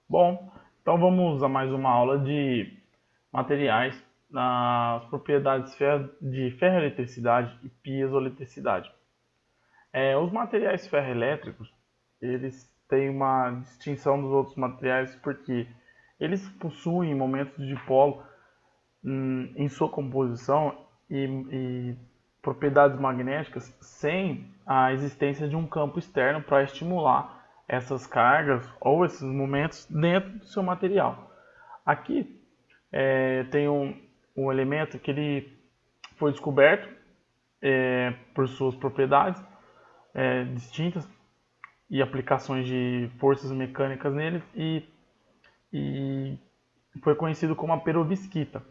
Bom, então vamos a mais uma aula de materiais nas propriedades de ferroeletricidade e piezoeletricidade. Os materiais ferroelétricos, eles têm uma distinção dos outros materiais porque eles possuem momentos de dipolo em sua composição e propriedades magnéticas sem a existência de um campo externo para estimular essas cargas ou esses momentos dentro do seu material. Aqui tem um elemento que ele foi descoberto por suas propriedades distintas e aplicações de forças mecânicas nele e foi conhecido como a perovskita.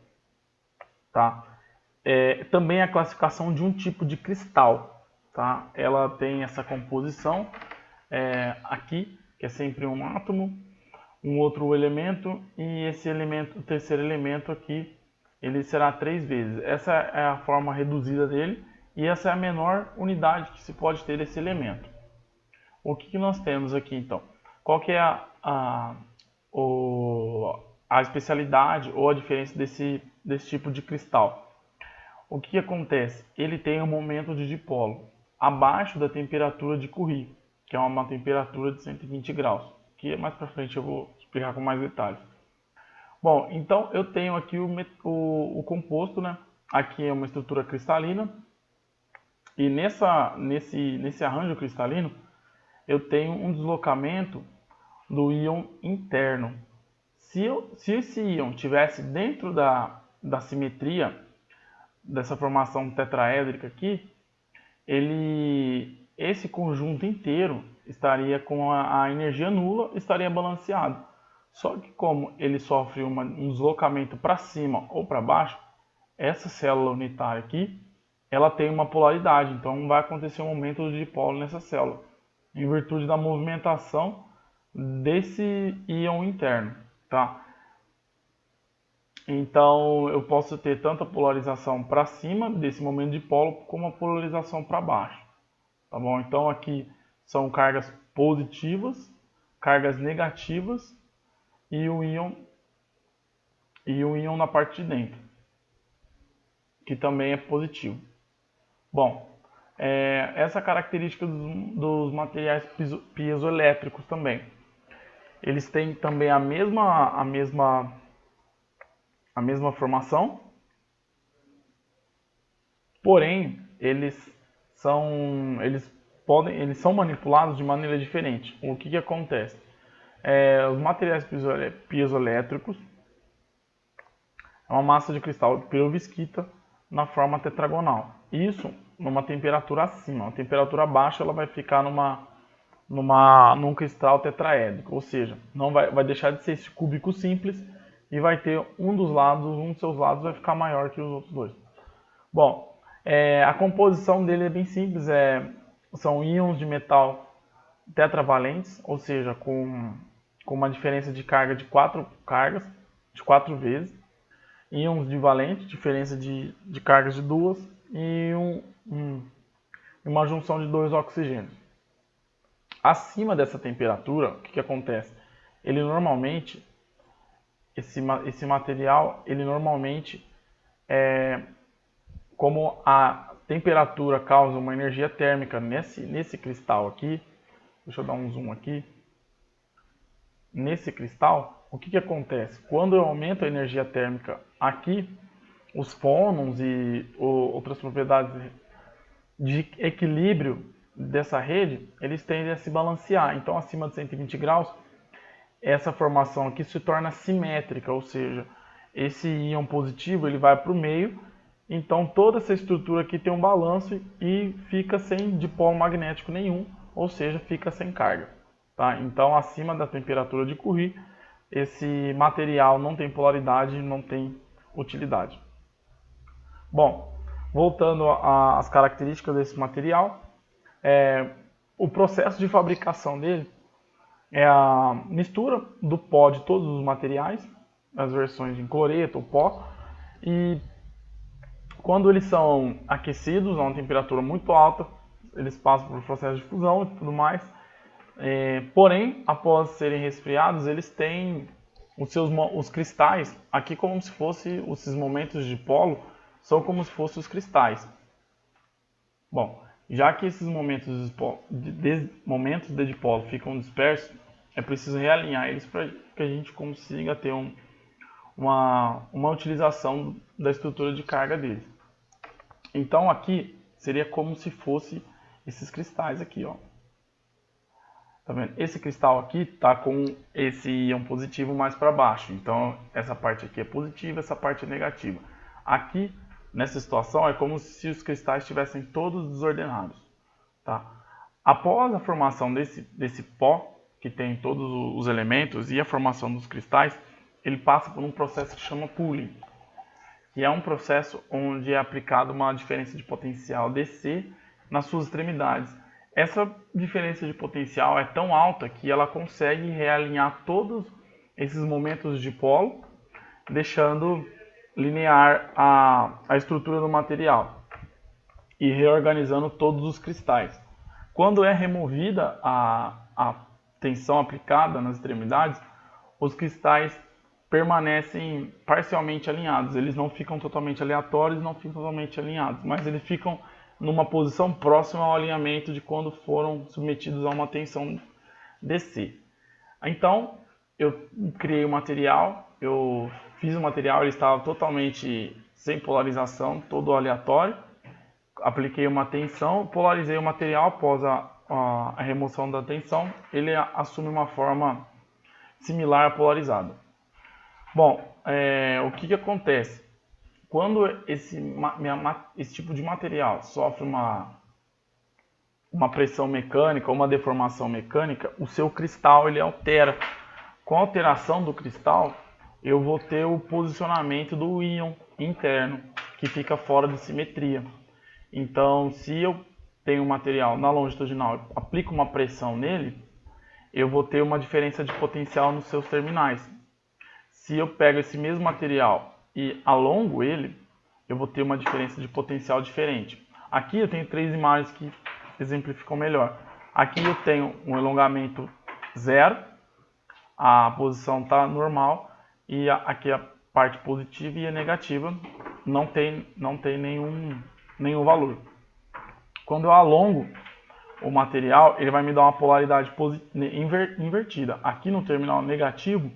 Tá? Também a classificação de um tipo de cristal. Tá? Ela tem essa composição aqui, que é sempre um átomo, um outro elemento, e esse elemento, o terceiro elemento aqui, ele será 3 vezes. Essa é a forma reduzida dele, e essa é a menor unidade que se pode ter desse elemento. O que nós temos aqui então? Qual que é a especialidade ou a diferença desse tipo de cristal? O que acontece? Ele tem um momento de dipolo abaixo da temperatura de Curie, que é uma temperatura de 120 graus, que mais para frente eu vou explicar com mais detalhes. Bom, então eu tenho aqui o composto, né? Aqui é uma estrutura cristalina, e nesse arranjo cristalino eu tenho um deslocamento do íon interno. Se esse íon tivesse dentro da simetria dessa formação tetraédrica aqui, esse conjunto inteiro estaria com a energia nula, estaria balanceado. Só que como ele sofre um deslocamento para cima ou para baixo, essa célula unitária aqui, ela tem uma polaridade, então vai acontecer um aumento de dipolo nessa célula, em virtude da movimentação desse íon interno, tá? Então eu posso ter tanto a polarização para cima desse momento de dipolo, como a polarização para baixo, tá bom? Então aqui são cargas positivas, cargas negativas e o íon na parte de dentro, que também é positivo. Bom, essa característica dos materiais piezoelétricos também. Eles têm também a mesma formação, porém eles são manipulados de maneira diferente. O que acontece? Os materiais piezoelétricos é uma massa de cristal de perovskita na forma tetragonal. Isso numa temperatura acima. A temperatura baixa ela vai ficar num cristal tetraédrico, ou seja, não vai deixar de ser esse cúbico simples e vai ter um dos seus lados vai ficar maior que os outros dois. Bom, a composição dele é bem simples, são íons de metal tetravalentes, ou seja, com uma diferença de carga de 4 cargas, de 4 vezes. Íons de valente, diferença de cargas de 2, e uma junção de 2 oxigênios. Acima dessa temperatura, o que acontece? Ele normalmente, esse material, ele normalmente, como a temperatura causa uma energia térmica nesse cristal aqui, deixa eu dar um zoom aqui, nesse cristal, o que acontece? Quando eu aumento a energia térmica aqui, os fônons e outras propriedades de equilíbrio dessa rede, eles tendem a se balancear. Então, acima de 120 graus, essa formação aqui se torna simétrica, ou seja, esse íon positivo ele vai para o meio, então toda essa estrutura aqui tem um balanço e fica sem dipolo magnético nenhum, ou seja, fica sem carga. Tá? Então, acima da temperatura de Curie, esse material não tem polaridade, não tem utilidade. Bom, voltando às características desse material, o processo de fabricação dele é a mistura do pó de todos os materiais, as versões em cloreto ou pó, e quando eles são aquecidos a uma temperatura muito alta, eles passam por um processo de fusão e tudo mais, Porém, após serem resfriados, eles têm os cristais, aqui como se fosse esses momentos de polo, são como se fossem os cristais. Bom, já que esses momentos de dipolo ficam dispersos, é preciso realinhar eles para que a gente consiga ter uma utilização da estrutura de carga deles. Então aqui seria como se fosse esses cristais aqui, ó. Tá vendo? Esse cristal aqui está com esse íon positivo mais para baixo. Então, essa parte aqui é positiva, essa parte é negativa. Aqui, nessa situação, é como se os cristais estivessem todos desordenados. Tá? Após a formação desse pó, que tem todos os elementos, e a formação dos cristais, ele passa por um processo que chama pooling, que é um processo onde é aplicada uma diferença de potencial DC nas suas extremidades. Essa diferença de potencial é tão alta que ela consegue realinhar todos esses momentos de polo, deixando linear a estrutura do material e reorganizando todos os cristais. Quando é removida a tensão aplicada nas extremidades, os cristais permanecem parcialmente alinhados. Eles não ficam totalmente aleatórios, não ficam totalmente alinhados, mas eles ficam numa posição próxima ao alinhamento de quando foram submetidos a uma tensão DC. Então, eu criei o material, eu fiz o material, ele estava totalmente sem polarização, todo aleatório. Apliquei uma tensão, polarizei o material após a remoção da tensão, ele assume uma forma similar à polarizada. Bom, o que acontece? Quando esse tipo de material sofre uma pressão mecânica ou uma deformação mecânica, o seu cristal ele altera. Com a alteração do cristal, eu vou ter o posicionamento do íon interno, que fica fora de simetria. Então, se eu tenho um material na longitudinal e aplico uma pressão nele, eu vou ter uma diferença de potencial nos seus terminais. Se eu pego esse mesmo material e alongo ele, eu vou ter uma diferença de potencial diferente. Aqui eu tenho 3 imagens que exemplificam melhor. Aqui eu tenho um alongamento zero, a posição está normal, e aqui a parte positiva e a negativa não tem nenhum valor. Quando eu alongo o material, ele vai me dar uma polaridade invertida. Aqui no terminal negativo,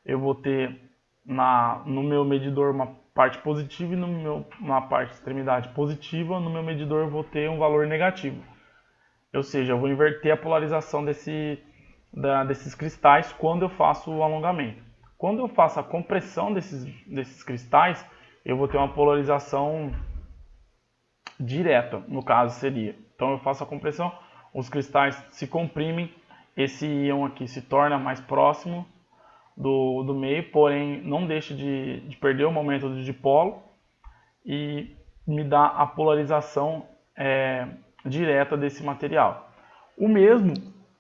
eu vou ter no meu medidor uma parte positiva e na parte de extremidade positiva, no meu medidor eu vou ter um valor negativo. Ou seja, eu vou inverter a polarização desses cristais quando eu faço o alongamento. Quando eu faço a compressão desses cristais, eu vou ter uma polarização direta, no caso seria. Então eu faço a compressão, os cristais se comprimem, esse íon aqui se torna mais próximo do meio, porém não deixa de perder o momento de dipolo e me dá a polarização direta desse material. O mesmo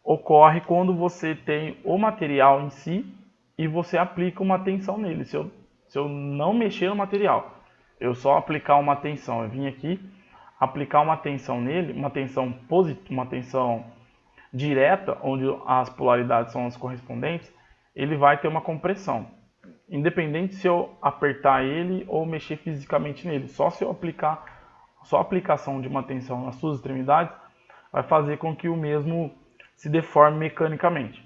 ocorre quando você tem o material em si e você aplica uma tensão nele. Se eu não mexer no material, eu só aplicar uma tensão, eu vim aqui aplicar uma tensão nele, uma tensão direta, onde as polaridades são as correspondentes, ele vai ter uma compressão, independente se eu apertar ele ou mexer fisicamente nele. Só a aplicação de uma tensão nas suas extremidades vai fazer com que o mesmo se deforme mecanicamente.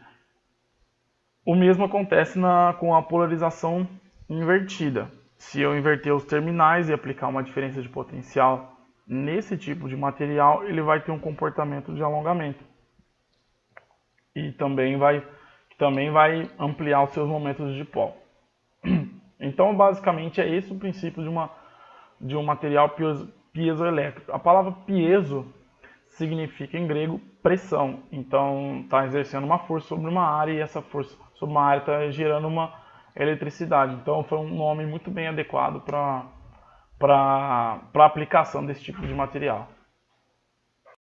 O mesmo acontece com a polarização invertida. Se eu inverter os terminais e aplicar uma diferença de potencial nesse tipo de material, ele vai ter um comportamento de alongamento. E também vai ampliar os seus momentos de dipolo. Então, basicamente, é esse o princípio de um material piezoelétrico. A palavra piezo significa, em grego, pressão. Então, está exercendo uma força sobre uma área e essa força sobre uma área está gerando uma eletricidade. Então, foi um nome muito bem adequado para a aplicação desse tipo de material.